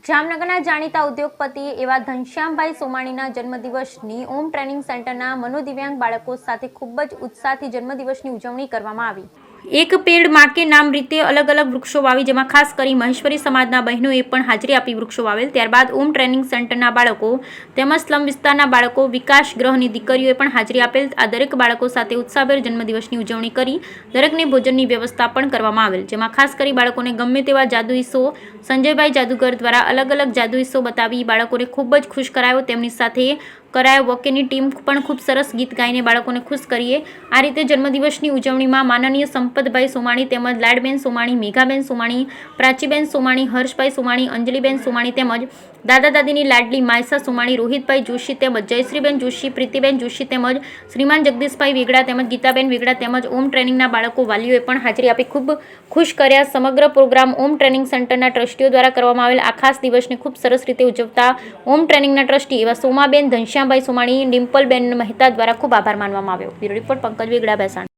જામનગરના જાણીતા ઉદ્યોગપતિ એવા ઘનશ્યામભાઈ સોમાણીના જન્મદિવસની ઓમ ટ્રેનિંગ સેન્ટરના મનોદિવ્યાંગ બાળકો સાથે ખૂબ જ ઉત્સાહથી જન્મદિવસની ઉજવણી કરવામાં આવી। એક પેડ માં કે નામ રીતે અલગ અલગ વૃક્ષો વાવી, જેમાં ખાસ કરી મહેશ્વરી સમાજના બહેનોએ પણ હાજરી આપી વૃક્ષો વાવેલ। ત્યારબાદ ઓમ ટ્રેનિંગ સેન્ટરના બાળકો તેમજ સ્લમ વિસ્તારના બાળકો, વિકાસ ગૃહની દીકરીઓએ પણ હાજરી આપેલ। આ દરેક બાળકો સાથે ઉત્સાહભેર જન્મદિવસની ઉજવણી કરી દરેકને ભોજનની વ્યવસ્થા પણ કરવામાં આવેલ, જેમાં ખાસ કરી બાળકોને ગમે તેવા જાદુઈ શો સંજયભાઈ જાદુગર દ્વારા અલગ અલગ જાદુઈ શો બતાવી બાળકોને ખૂબ જ ખુશ કરાયો। તેમની સાથે કરાયો વોકેની ટીમ પણ ખૂબ સરસ ગીત ગાઈને બાળકોને ખુશ કરીએ। આ રીતે જન્મદિવસની ઉજવણીમાં માનનીય સંપતભાઈ સોમાણી તેમજ લાડબેન સોમાણી, મેઘાબેન સોમાણી, પ્રાચીબેન સોમાણી, હર્ષભાઈ સોમાણી, અંજલિબેન સોમાણી તેમજ દાદા દાદીની લાડલી માયસા સોમાણી, રોહિતભાઈ જોશી તેમજ જયશ્રીબેન જોશી, પ્રીતિબેન જોશી તેમજ શ્રીમાન જગદીશભાઈ વેગડા તેમજ ગીતાબેન વેગડા તેમજ ઓમ ટ્રેનિંગના બાળકો વાલીઓએ પણ હાજરી આપી ખૂબ ખુશ કર્યા। સમગ્ર પ્રોગ્રામ ઓમ ટ્રેનિંગ સેન્ટરના ટ્રસ્ટીઓ દ્વારા કરવામાં આવેલ આ ખાસ દિવસને ખૂબ સરસ રીતે ઉજવતા ઓમ ટ્રેનિંગના ટ્રસ્ટી એવા સોમાબેન ઘનશ્યામભાઈ સોમાણી, ડિમ્પલબેન મહેતા દ્વારા ખૂબ આભાર માનવામાં આવ્યો। Bureau report Pankaj Vegada, Bhesan.